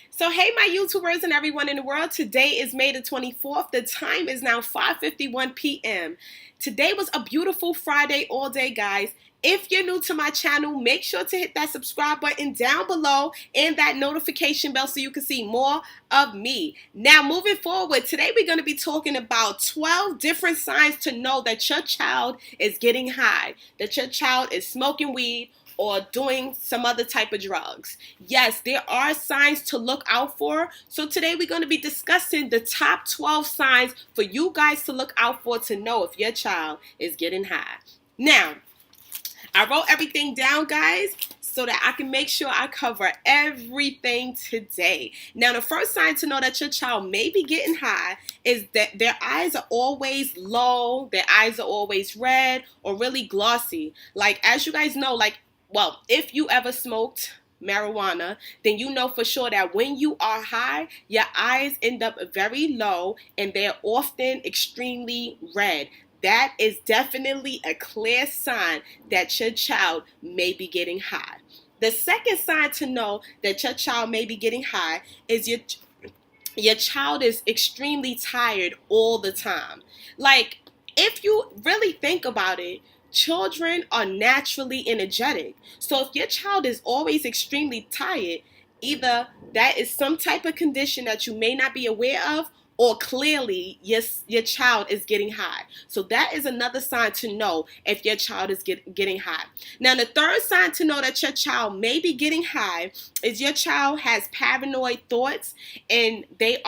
So hey my YouTubers and everyone in the world, today is May the 24th. The time is now 5:51 p.m. Today was a beautiful Friday all day, guys. If you're new to my channel, make sure to hit that subscribe button down below and that notification bell so you can see more of me. Now moving forward, today we're going to be talking about 12 different signs to know that your child is getting high, that your child is smoking weed, or doing some other type of drugs. Yes, there are signs to look out for. So today we're going to be discussing the top 12 signs for you guys to look out for to know if your child is getting high. Now, I wrote everything down, guys, so that I can make sure I cover everything today. Now, the first sign to know that your child may be getting high is that their eyes are always low, their eyes are always red or really glossy. Like, as you guys know, if you ever smoked marijuana, then you know for sure that when you are high, your eyes end up very low and they're often extremely red. That is definitely a clear sign that your child may be getting high. The second sign to know that your child may be getting high is your child is extremely tired all the time. Like, if you really think about it, children are naturally energetic. So if your child is always extremely tired, either that is some type of condition that you may not be aware of, or clearly your child is getting high. So that is another sign to know if your child is getting high. Now, the third sign to know that your child may be getting high is your child has paranoid thoughts and they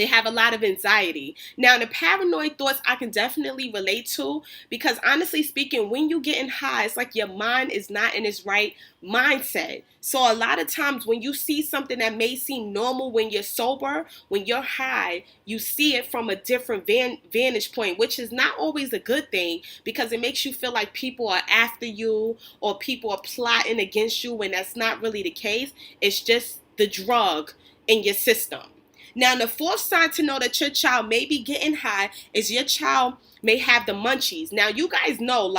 have a lot of anxiety. Now, the paranoid thoughts I can definitely relate to because honestly speaking, when you getting high, it's like your mind is not in its right mindset. So a lot of times when you see something that may seem normal when you're sober, when you're high, you see it from a different vantage point, which is not always a good thing because it makes you feel like people are after you or people are plotting against you when that's not really the case. It's just the drug in your system. Now, the fourth sign to know that your child may be getting high is your child may have the munchies. Now, you guys know,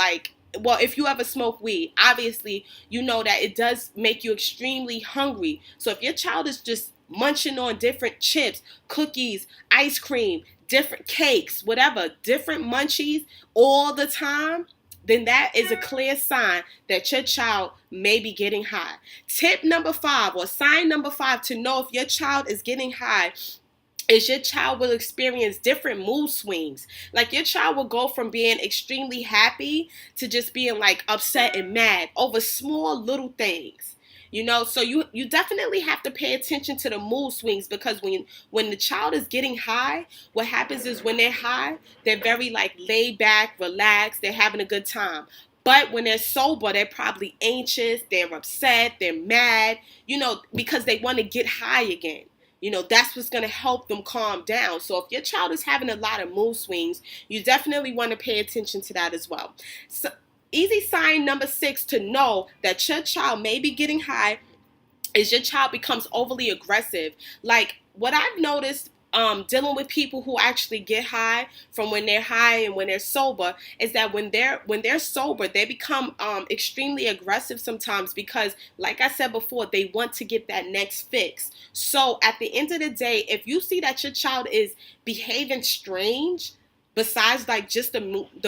if you ever smoke weed, obviously, you know that it does make you extremely hungry. So if your child is just munching on different chips, cookies, ice cream, different cakes, whatever, different munchies all the time, then that is a clear sign that your child may be getting high. Tip number 5 or sign number 5 to know if your child is getting high is your child will experience different mood swings. Like your child will go from being extremely happy to just being like upset and mad over small little things. So you definitely have to pay attention to the mood swings because when the child is getting high, what happens is when they're high, they're very laid back, relaxed, they're having a good time. But when they're sober, they're probably anxious, they're upset, they're mad, because they want to get high again. That's what's going to help them calm down. So if your child is having a lot of mood swings, you definitely want to pay attention to that as well. So, easy sign number 6 to know that your child may be getting high is your child becomes overly aggressive. Like what I've noticed dealing with people who actually get high from when they're high and when they're sober is that when they're sober, they become extremely aggressive sometimes because, like I said before, they want to get that next fix. So at the end of the day, if you see that your child is behaving strange, besides just the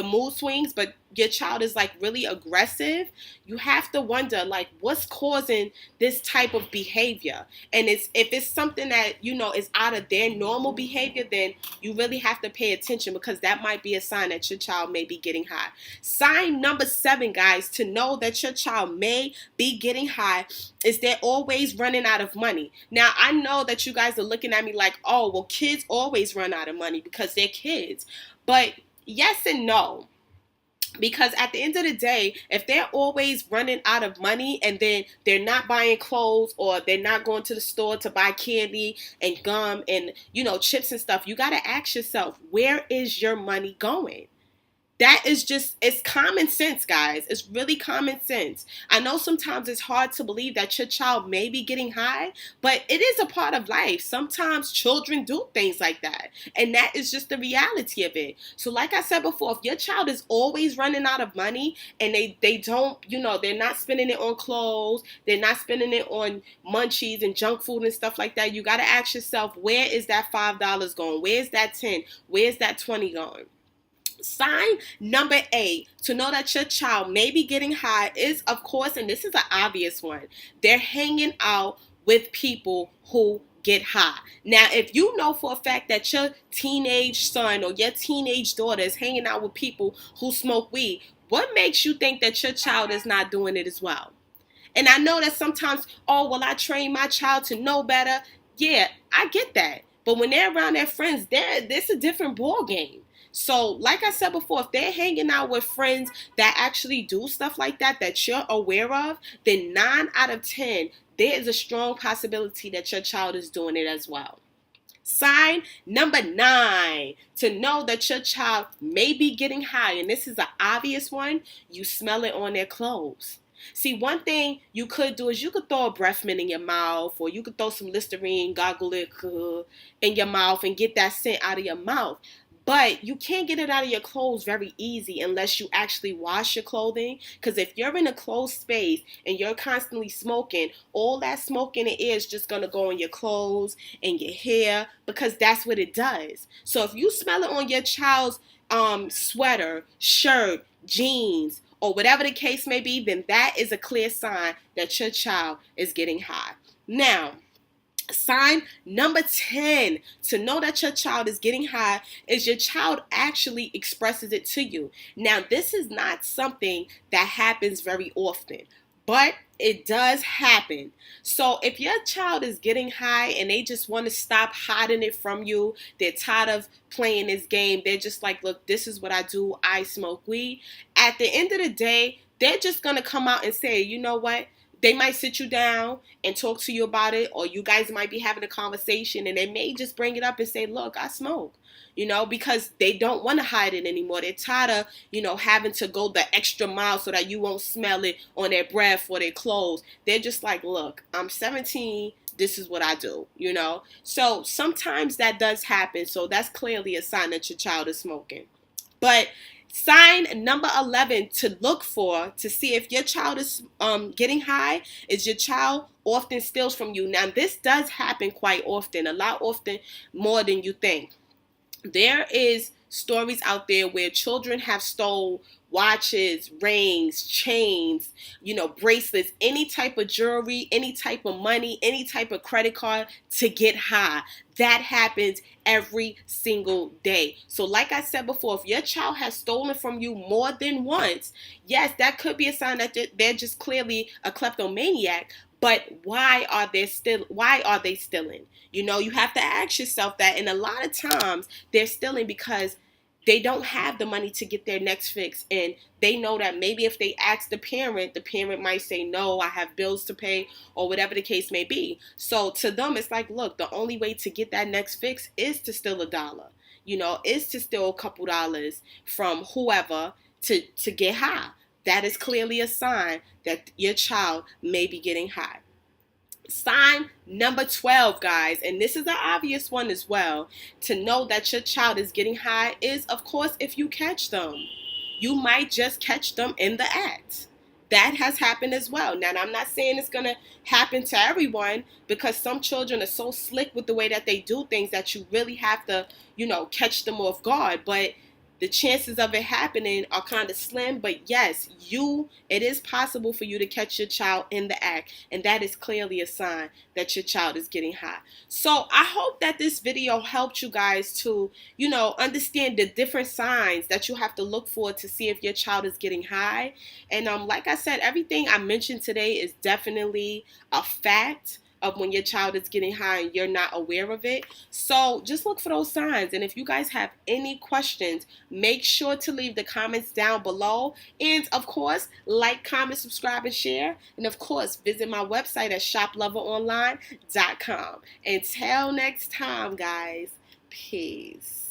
mood swings, but your child is really aggressive, you have to wonder what's causing this type of behavior. And if it's something that is out of their normal behavior, then you really have to pay attention because that might be a sign that your child may be getting high. Sign number 7, guys, to know that your child may be getting high is they're always running out of money. Now, I know that you guys are looking at me like, oh, well, kids always run out of money because they're kids. But yes and no. Because at the end of the day, if they're always running out of money and then they're not buying clothes or they're not going to the store to buy candy and gum and, chips and stuff, you got to ask yourself, where is your money going? that is just, it's common sense, guys. It's really common sense. I know sometimes it's hard to believe that your child may be getting high, but it is a part of life. Sometimes children do things like that, and that is just the reality of it. So like I said before, if your child is always running out of money and they don't, they're not spending it on clothes, they're not spending it on munchies and junk food and stuff like that, you got to ask yourself, where is that $5 going? Where's that 10? Where's that 20 going? Sign number 8 to know that your child may be getting high is, of course, and this is an obvious one, they're hanging out with people who get high. Now, if you know for a fact that your teenage son or your teenage daughter is hanging out with people who smoke weed, what makes you think that your child is not doing it as well? And I know that sometimes, oh, well, I train my child to know better. Yeah, I get that. But when they're around their friends, this a different ball game. So, like I said before, if they're hanging out with friends that actually do stuff like that you're aware of, then 9 out of 10, there is a strong possibility that your child is doing it as well. Sign number 9 to know that your child may be getting high, and this is an obvious one, you smell it on their clothes. See, one thing you could do is you could throw a breath mint in your mouth, or you could throw some Listerine, gargle it in your mouth and get that scent out of your mouth. But you can't get it out of your clothes very easy unless you actually wash your clothing. Because if you're in a closed space and you're constantly smoking, all that smoke in the air is just going to go on your clothes and your hair, because that's what it does. So if you smell it on your child's sweater, shirt, jeans, or whatever the case may be, then that is a clear sign that your child is getting high. Now, sign number 10 to know that your child is getting high is your child actually expresses it to you. Now, this is not something that happens very often, but it does happen. So if your child is getting high and they just want to stop hiding it from you, they're tired of playing this game, they're just like, look, this is what I do, I smoke weed. At the end of the day, they're just going to come out and say, you know what? They might sit you down and talk to you about it, or you guys might be having a conversation and they may just bring it up and say, look, I smoke, because they don't want to hide it anymore. They're tired of, having to go the extra mile so that you won't smell it on their breath or their clothes. They're just like, look, I'm 17. This is what I do, So sometimes that does happen. So that's clearly a sign that your child is smoking. But sign number 11 to look for to see if your child is getting high is your child often steals from you. Now, this does happen quite often, a lot often more than you think. There is stories out there where children have stole watches, rings, chains, bracelets, any type of jewelry, any type of money, any type of credit card to get high. That happens every single day. So like I said before, if your child has stolen from you more than once, yes, that could be a sign that they're just clearly a kleptomaniac. But why are they stealing? You have to ask yourself that. And a lot of times they're stealing because they don't have the money to get their next fix. And they know that maybe if they ask the parent might say, no, I have bills to pay, or whatever the case may be. So to them, it's like, look, the only way to get that next fix is to steal $1, is to steal a couple dollars from whoever to get high. That is clearly a sign that your child may be getting high. Sign number 12, guys, and this is an obvious one as well, to know that your child is getting high is, of course, if you catch them. You might just catch them in the act. That has happened as well. Now, I'm not saying it's going to happen to everyone, because some children are so slick with the way that they do things that you really have to, catch them off guard. But the chances of it happening are kind of slim, but yes, it is possible for you to catch your child in the act, and that is clearly a sign that your child is getting high. So I hope that this video helped you guys to, understand the different signs that you have to look for to see if your child is getting high. And like I said, everything I mentioned today is definitely a fact of when your child is getting high and you're not aware of it. So just look for those signs. And if you guys have any questions, make sure to leave the comments down below. And of course, like, comment, subscribe, and share. And of course, visit my website at shoploveronline.com. Until next time, guys, peace.